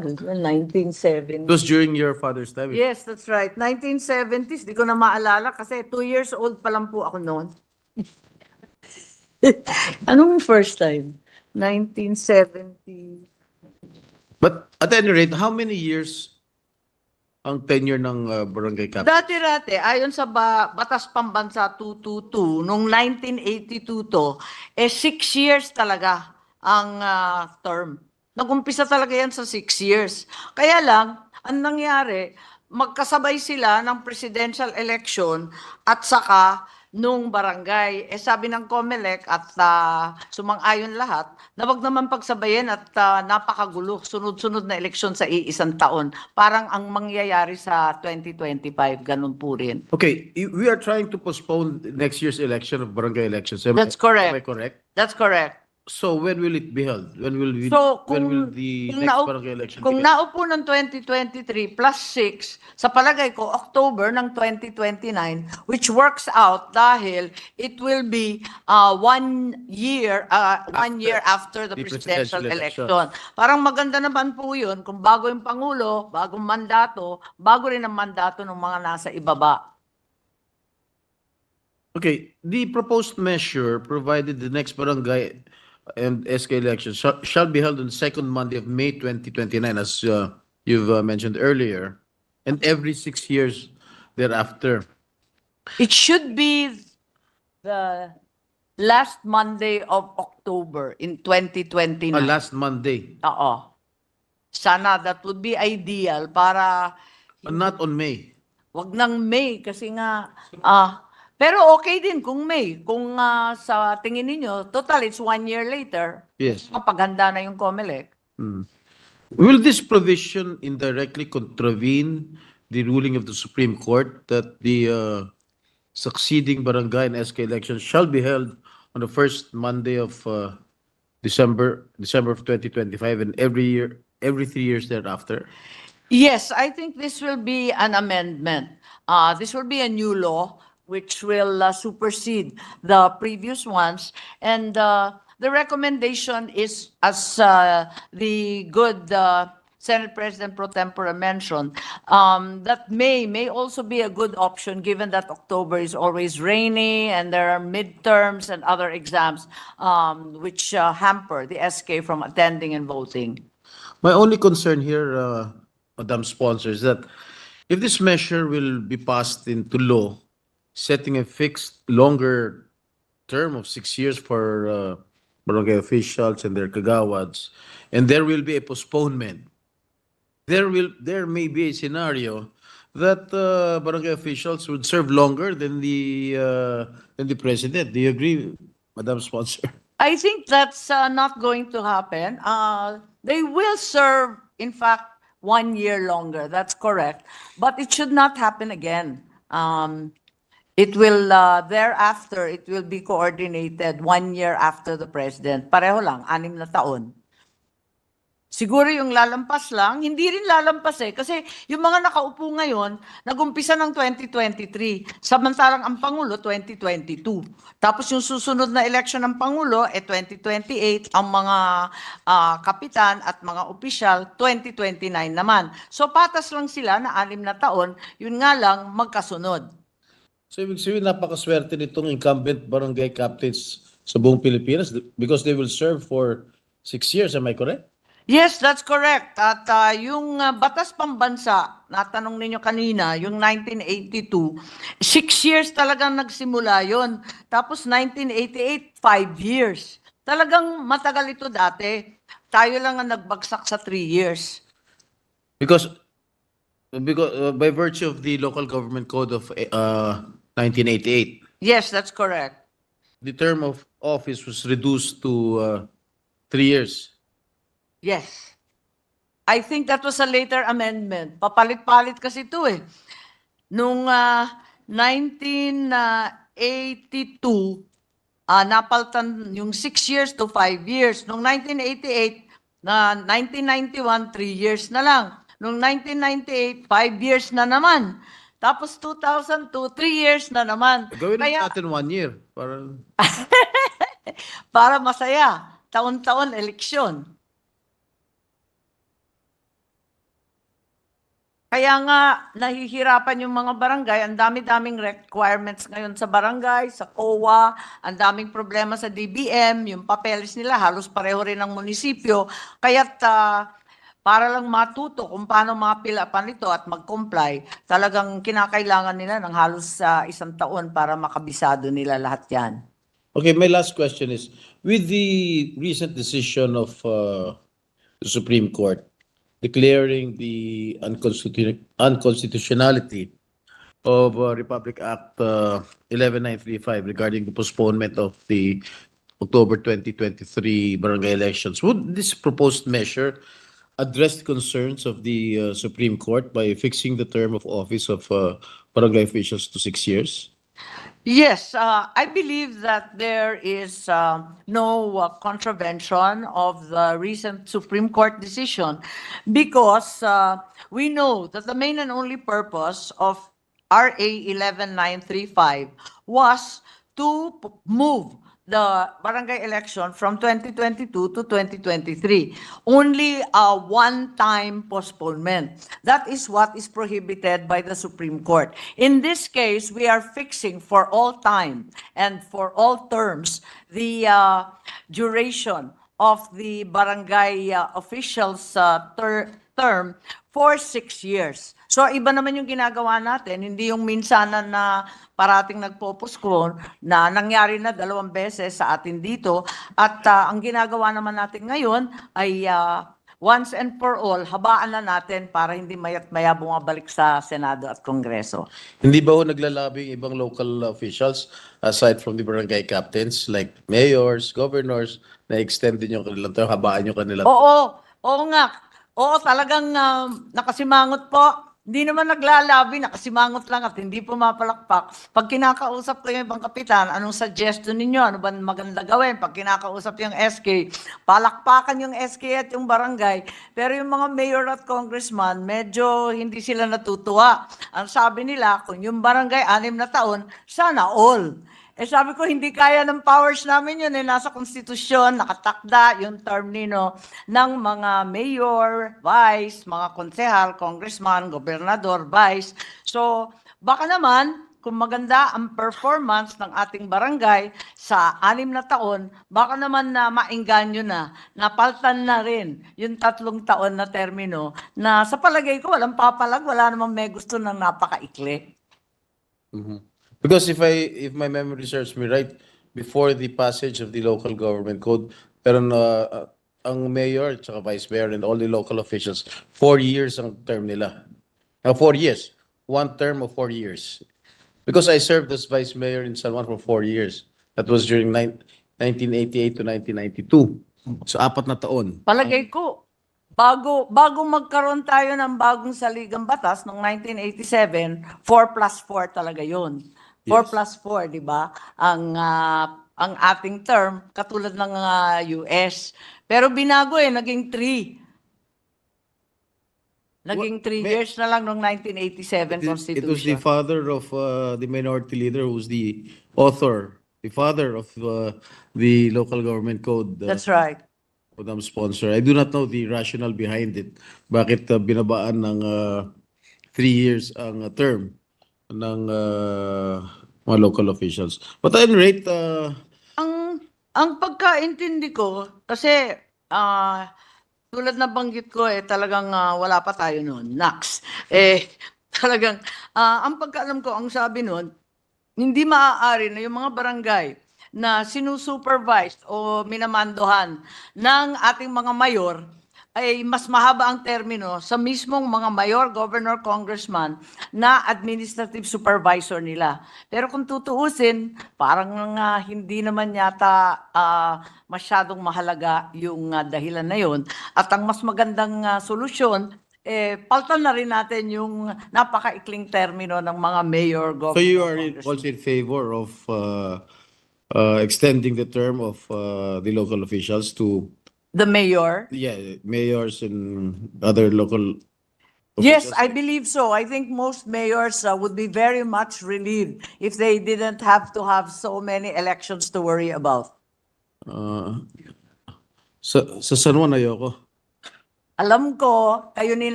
1970. It was during your father's time. Yes, that's right. 1970s, di ko na maalala kasi 2 years old pa lang po ako noon. Anong first time? 1970. But at any rate, how many years ang tenure ng barangay captain? Dati-dati, ayon sa Batas Pambansa 222, nung 1982 to, 6 years talaga ang term. Nag-umpisa talaga yan sa 6 years. Kaya lang, ang nangyari, magkasabay sila ng presidential election at saka nung barangay. Sabi ng COMELEC at sumang-ayon lahat na wag naman pagsabayin at napakagulo, sunod-sunod na eleksyon sa iisang taon. Parang ang mangyayari sa 2025, ganun po rin. Okay, we are trying to postpone next year's election of barangay elections. That's correct. Am I correct? That's correct. So when will it be held? When will So, when will the next barangay election kung be held? naupo ng 2023 plus 6, sa palagay ko, October ng 2029, which works out dahil it will be 1 year after the presidential election. Parang maganda naman po yun kung bago yung Pangulo, bagong mandato, bago rin ang mandato ng mga nasa ibaba. Okay, the proposed measure provided the next barangay and SK election shall be held on the second Monday of May 2029, as you've mentioned earlier, and every 6 years thereafter. It should be the last Monday of October in 2029. Last Monday, Oo. Sana that would be ideal para not on May. wag ng May kasi nga pero okay din kung May. Kung sa tingin ninyo, total it's 1 year later. Yes. Mapaghanda na yung COMELEC. Will this provision indirectly contravene the ruling of the Supreme Court that the succeeding barangay and SK elections shall be held on the first Monday of December of 2025 and every 3 years thereafter? Yes, I think this will be an amendment. This will be a new law which will supersede the previous ones. And the recommendation is, as the good Senate President Pro Tempore mentioned, that may also be a good option given that October is always rainy and there are midterms and other exams which hamper the SK from attending and voting. My only concern here, Madam Sponsor, is that if this measure will be passed into law, setting a fixed longer term of 6 years for barangay officials and their kagawads, and there will be a postponement. There may be a scenario that barangay officials would serve longer than the president. Do you agree, Madam Sponsor? I think that's not going to happen. They will serve, in fact, 1 year longer. That's correct. But it should not happen again. It will, thereafter, it will be coordinated 1 year after the president. Pareho lang, 6 na taon. Siguro yung lalampas lang, hindi rin lalampas kasi yung mga nakaupo ngayon, nag-umpisa ng 2023, samantalang ang Pangulo 2022. Tapos yung susunod na election ng Pangulo 2028, ang mga kapitan at mga opisyal 2029 naman. So patas lang sila na 6 na taon, yun nga lang magkasunod. So ibig sabihin, napakaswerte nitong incumbent barangay captains sa buong Pilipinas because they will serve for 6 years. Am I correct? Yes, that's correct. At yung Batas Pambansa, natanong ninyo kanina, yung 1982, 6 years talagang nagsimula yon. Tapos 1988, 5 years. Talagang matagal ito dati. Tayo lang ang nagbagsak sa 3 years. Because by virtue of the Local Government Code of 1988, Yes, that's correct. the term of office was reduced to 3 years. Yes. I think that was a later amendment. Papalit-palit kasi ito Nung 1982, napaltan yung 6 years to 5 years. Nung 1988, 1991, 3 years na lang. Nung 1998, 5 years na naman. Tapos 2002, 3 years na naman. Gawin natin 1 year. Para masaya. Taon-taon eleksyon. Kaya nga, nahihirapan yung mga barangay. Ang dami-daming requirements ngayon sa barangay, sa COA, ang daming problema sa DBM, yung papeles nila halos pareho rin ng munisipyo. Kaya't para lang matuto kung paano mapilapan ito at mag-comply, talagang kinakailangan nila ng halos isang taon para makabisado nila lahat yan. Okay, my last question is, with the recent decision of the Supreme Court declaring the unconstitutionality of Republic Act 11935 regarding the postponement of the October 2023 barangay elections, would this proposed measure address the concerns of the Supreme Court by fixing the term of office of barangay officials to 6 years? Yes, I believe that there is no contravention of the recent Supreme Court decision because we know that the main and only purpose of RA 11935 was to move the barangay election from 2022 to 2023. Only a one-time postponement. That is what is prohibited by the Supreme Court. In this case, we are fixing for all time and for all terms the duration of the barangay officials term for 6 years. So iba naman yung ginagawa natin, hindi yung minsanan na parating nagpo-postpone na nangyari na 2 beses sa atin dito. At ang ginagawa naman natin ngayon ay once and for all, habaan na natin para hindi mayat maya bumabalik sa Senado at Kongreso. Hindi ba ho naglalabing ibang local officials aside from the barangay captains like mayors, governors, na extend din yung kanilang term, habaan yung kanilang Oo nga. Oo, talagang nakasimangot po. Hindi naman naglalabi, nakasimangot lang at hindi pumapalakpak. Pag kinakausap ko yung ibang kapitan, anong suggestion ninyo? Ano ba maganda gawin? Pag kinakausap yung SK, palakpakan yung SK at yung barangay. Pero yung mga mayor at congressman, medyo hindi sila natutuwa. Ang sabi nila, kung yung barangay 6 na taon, sana all. Eh sabi ko, hindi kaya ng powers namin yun. Nasa konstitusyon, nakatakda yung term nino ng mga mayor, vice, mga konsehal, congressman, gobernador, vice. So, baka naman, kung maganda ang performance ng ating barangay sa 6 na taon, baka naman na maingganyo na, napaltan na rin yung 3 taon na termino na sa palagay ko walang papalag, wala namang may gusto ng napakaikli. Because if my memory serves me right, before the passage of the local government code, pero ang mayor at saka vice mayor and all the local officials, 4 years ang term nila. 4 years. One term of 4 years. Because I served as vice mayor in San Juan for 4 years. That was during 1988 to 1992. So 4 na taon. Palagay ko, bago magkaroon tayo ng bagong saligang batas noong 1987, 4+4 talaga yun. 4+4, di ba? Ang ating term, katulad ng US. Pero binago naging 3. Naging 3 years na lang noong 1987 Constitution. It was the father of the minority leader who's the author, the father of the local government code. That's right. Madam Sponsor. I do not know the rationale behind it. Bakit binabaan ng 3 years ang term ng mga local officials. But at any rate, ang pagkaintindi ko, kasi tulad na banggit ko talagang wala pa tayo noon. Nax. Talagang ang pagkaalam ko, ang sabi noon, hindi maaari na yung mga barangay na sinusupervise o minamandohan ng ating mga mayor ay mas mahaba ang termino sa mismong mga mayor, governor, congressman na administrative supervisor nila. Pero kung tutuusin, parang hindi naman yata masyadong mahalaga yung dahilan na yun. At ang mas magandang solusyon, paltan na rin natin yung napakaikling termino ng mga mayor, governor, so you are congressman. also in favor of extending the term of the local officials to The mayor? mayors and other local Yes, officials? I believe so. I think most mayors would be very much relieved if they didn't have to have so many elections to worry about. Sa San Juan ayoko. Alam ko, kayo nila